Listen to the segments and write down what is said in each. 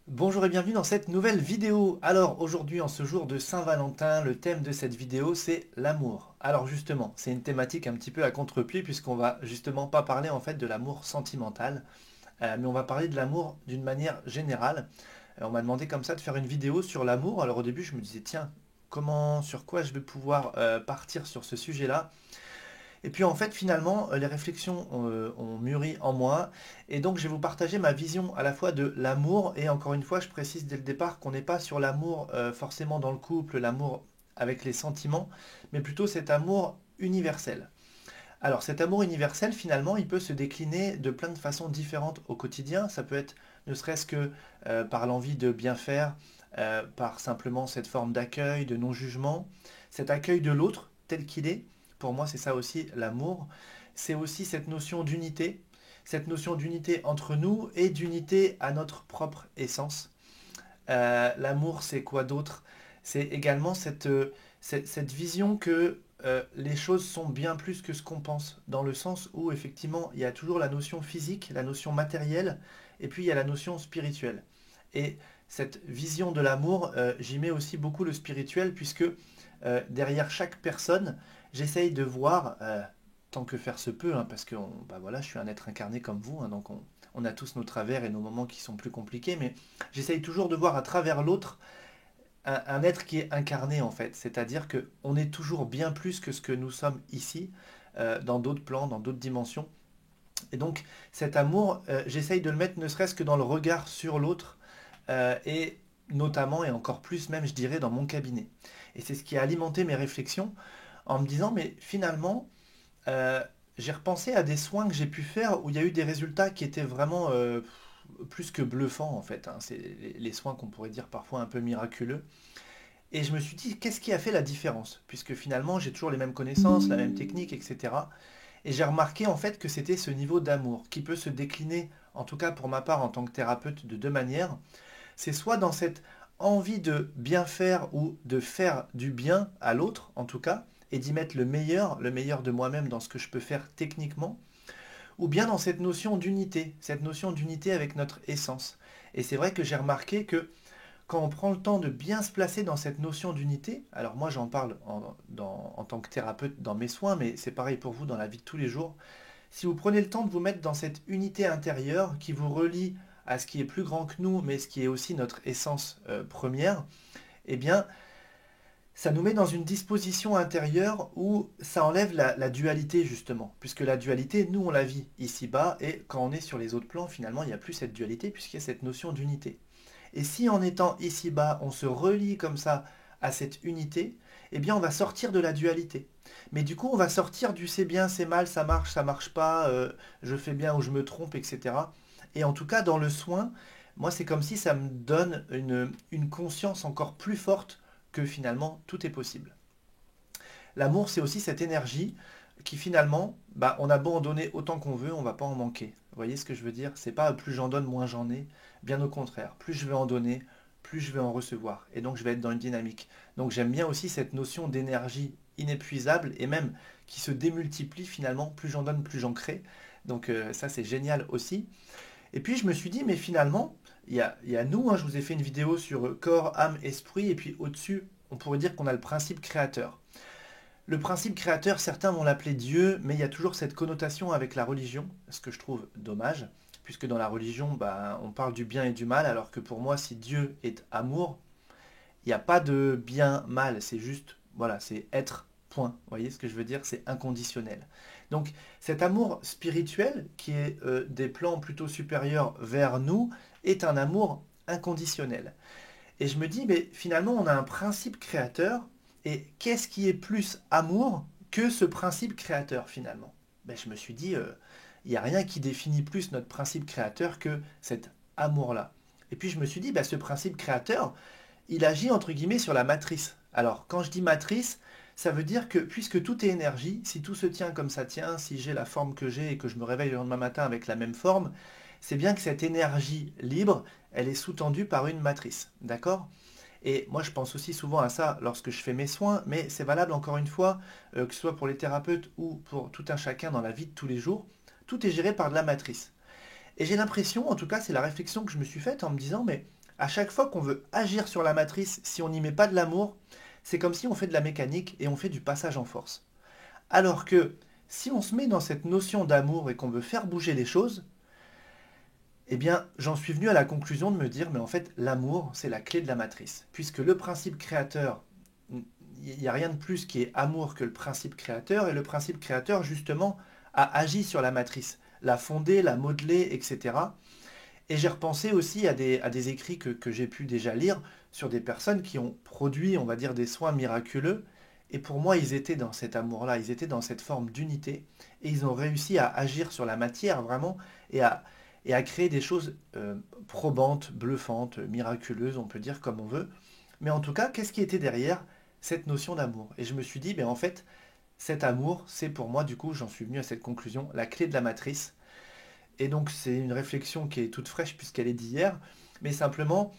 Bonjour et bienvenue dans cette nouvelle vidéo. Alors aujourd'hui, en ce jour de Saint-Valentin, le thème de cette vidéo c'est l'amour. Alors justement, c'est une thématique un petit peu à contre-pied puisqu'on va justement pas parler en fait de l'amour sentimental, mais on va parler de l'amour d'une manière générale. On m'a demandé comme ça de faire une vidéo sur l'amour. Alors au début, je me disais tiens, sur quoi je vais pouvoir partir sur ce sujet-là? Et puis en fait, finalement, les réflexions ont mûri en moi. Et donc, je vais vous partager ma vision à la fois de l'amour. Et encore une fois, je précise dès le départ qu'on n'est pas sur l'amour forcément dans le couple, l'amour avec les sentiments, mais plutôt cet amour universel. Alors cet amour universel, finalement, il peut se décliner de plein de façons différentes au quotidien. Ça peut être ne serait-ce que par l'envie de bien faire, par simplement cette forme d'accueil, de non-jugement, cet accueil de l'autre tel qu'il est. Pour moi, c'est ça aussi l'amour. C'est aussi cette notion d'unité entre nous et d'unité à notre propre essence. L'amour, c'est quoi d'autre? C'est également cette vision que les choses sont bien plus que ce qu'on pense, dans le sens où effectivement il y a toujours la notion physique, la notion matérielle, et puis il y a la notion spirituelle. Et cette vision de l'amour, j'y mets aussi beaucoup le spirituel, puisque derrière chaque personne, j'essaye de voir, tant que faire se peut, hein, parce que bah voilà, je suis un être incarné comme vous, hein, donc on a tous nos travers et nos moments qui sont plus compliqués, mais j'essaye toujours de voir à travers l'autre un être qui est incarné en fait. C'est-à-dire que on est toujours bien plus que ce que nous sommes ici, dans d'autres plans, dans d'autres dimensions. Et donc cet amour, j'essaye de le mettre ne serait-ce que dans le regard sur l'autre, et notamment et encore plus même je dirais dans mon cabinet. Et c'est ce qui a alimenté mes réflexions en me disant mais finalement euh, j'ai repensé à des soins que j'ai pu faire où il y a eu des résultats qui étaient vraiment plus que bluffants en fait, hein. C'est les soins qu'on pourrait dire parfois un peu miraculeux. Et je me suis dit, qu'est-ce qui a fait la différence? Puisque finalement, j'ai toujours les mêmes connaissances, la même technique, etc. Et j'ai remarqué en fait que c'était ce niveau d'amour qui peut se décliner, en tout cas pour ma part en tant que thérapeute, de deux manières. C'est soit dans cette envie de bien faire ou de faire du bien à l'autre, en tout cas, et d'y mettre le meilleur de moi-même dans ce que je peux faire techniquement, ou bien dans cette notion d'unité avec notre essence. Et c'est vrai que j'ai remarqué que quand on prend le temps de bien se placer dans cette notion d'unité, alors moi j'en parle en tant que thérapeute dans mes soins, mais c'est pareil pour vous dans la vie de tous les jours, si vous prenez le temps de vous mettre dans cette unité intérieure qui vous relie à ce qui est plus grand que nous, mais ce qui est aussi notre essence première, eh bien ça nous met dans une disposition intérieure où ça enlève la dualité justement, puisque la dualité, nous on la vit ici-bas, et quand on est sur les autres plans, finalement il n'y a plus cette dualité puisqu'il y a cette notion d'unité. Et si en étant ici-bas, on se relie comme ça à cette unité, eh bien on va sortir de la dualité. Mais du coup, on va sortir du c'est bien, c'est mal, ça marche pas, je fais bien ou je me trompe, etc. Et en tout cas, dans le soin, moi, c'est comme si ça me donne une conscience encore plus forte que finalement tout est possible. L'amour, c'est aussi cette énergie qui finalement, bah, on a beau en donner autant qu'on veut, on va pas en manquer. Vous voyez ce que je veux dire? C'est pas plus j'en donne, moins j'en ai. Bien au contraire, plus je vais en donner, plus je vais en recevoir. Et donc je vais être dans une dynamique. Donc j'aime bien aussi cette notion d'énergie inépuisable et même qui se démultiplie finalement. Plus j'en donne, plus j'en crée. Donc ça c'est génial aussi. Et puis je me suis dit, mais finalement, il y a nous, hein, je vous ai fait une vidéo sur corps, âme, esprit, et puis au-dessus, on pourrait dire qu'on a le principe créateur. Le principe créateur, certains vont l'appeler Dieu, mais il y a toujours cette connotation avec la religion, ce que je trouve dommage, puisque dans la religion, bah, on parle du bien et du mal, alors que pour moi, si Dieu est amour, il n'y a pas de bien-mal, c'est juste, voilà, c'est être, point. Vous voyez ce que je veux dire? C'est inconditionnel. Donc cet amour spirituel, qui est des plans plutôt supérieurs vers nous, est un amour inconditionnel. Et je me dis, mais finalement, on a un principe créateur, et qu'est-ce qui est plus amour que ce principe créateur finalement? Ben, je me suis dit, il n'y a rien qui définit plus notre principe créateur que cet amour-là. Et puis je me suis dit, ben, ce principe créateur, il agit entre guillemets sur la matrice. Alors, quand je dis matrice, ça veut dire que puisque tout est énergie, si tout se tient comme ça tient, si j'ai la forme que j'ai et que je me réveille le lendemain matin avec la même forme, c'est bien que cette énergie libre, elle est sous-tendue par une matrice. D'accord? Et moi, je pense aussi souvent à ça lorsque je fais mes soins, mais c'est valable encore une fois, que ce soit pour les thérapeutes ou pour tout un chacun dans la vie de tous les jours, tout est géré par de la matrice. Et j'ai l'impression, en tout cas, c'est la réflexion que je me suis faite en me disant, mais À chaque fois qu'on veut agir sur la matrice, si on n'y met pas de l'amour, c'est comme si on fait de la mécanique et on fait du passage en force. Alors que si on se met dans cette notion d'amour et qu'on veut faire bouger les choses, eh bien, j'en suis venu à la conclusion de me dire, mais en fait, l'amour, c'est la clé de la matrice. Puisque le principe créateur, il n'y a rien de plus qui est amour que le principe créateur, et le principe créateur, justement, a agi sur la matrice, l'a fondée, l'a modelée, etc. Et j'ai repensé aussi à des écrits que j'ai pu déjà lire sur des personnes qui ont produit, on va dire, des soins miraculeux. Et pour moi, ils étaient dans cet amour-là, ils étaient dans cette forme d'unité. Et ils ont réussi à agir sur la matière, vraiment, et à, et à créer des choses probantes, bluffantes, miraculeuses, on peut dire comme on veut. Mais en tout cas, qu'est-ce qui était derrière cette notion d'amour? Et je me suis dit, ben en fait, cet amour, c'est pour moi, du coup, j'en suis venu à cette conclusion, la clé de la matrice. Et donc c'est une réflexion qui est toute fraîche puisqu'elle est d'hier, mais simplement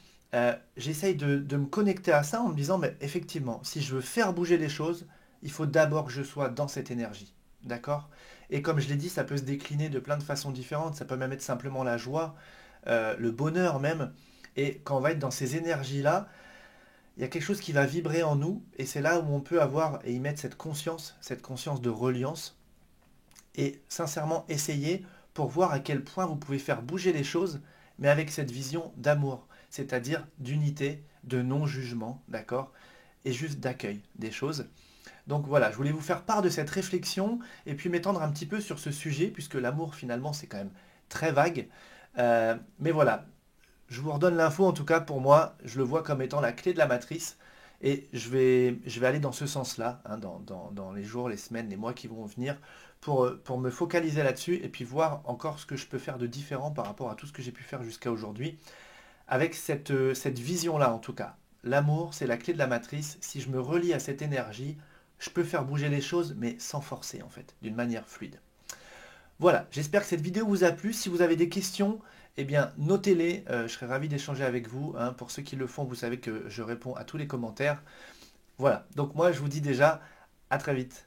j'essaye de me connecter à ça en me disant, mais effectivement, si je veux faire bouger les choses, il faut d'abord que je sois dans cette énergie. D'accord? Et comme je l'ai dit, ça peut se décliner de plein de façons différentes, ça peut même être simplement la joie, le bonheur même. Et quand on va être dans ces énergies-là, il y a quelque chose qui va vibrer en nous, et c'est là où on peut avoir et y mettre cette conscience de reliance, et sincèrement essayer pour voir à quel point vous pouvez faire bouger les choses, mais avec cette vision d'amour, c'est-à-dire d'unité, de non-jugement, d'accord? Et juste d'accueil des choses. Donc voilà, je voulais vous faire part de cette réflexion et puis m'étendre un petit peu sur ce sujet, puisque l'amour finalement c'est quand même très vague. Mais voilà, je vous redonne l'info, en tout cas pour moi, je le vois comme étant la clé de la matrice. Et je vais aller dans ce sens-là, hein, dans les jours, les semaines, les mois qui vont venir, pour me focaliser là-dessus et puis voir encore ce que je peux faire de différent par rapport à tout ce que j'ai pu faire jusqu'à aujourd'hui, avec cette vision-là en tout cas. L'amour, c'est la clé de la matrice. Si je me relie à cette énergie, je peux faire bouger les choses, mais sans forcer en fait, d'une manière fluide. Voilà, j'espère que cette vidéo vous a plu. Si vous avez des questions, eh bien notez-les, je serai ravi d'échanger avec vous, hein. Pour ceux qui le font, vous savez que je réponds à tous les commentaires. Voilà, donc moi je vous dis déjà à très vite.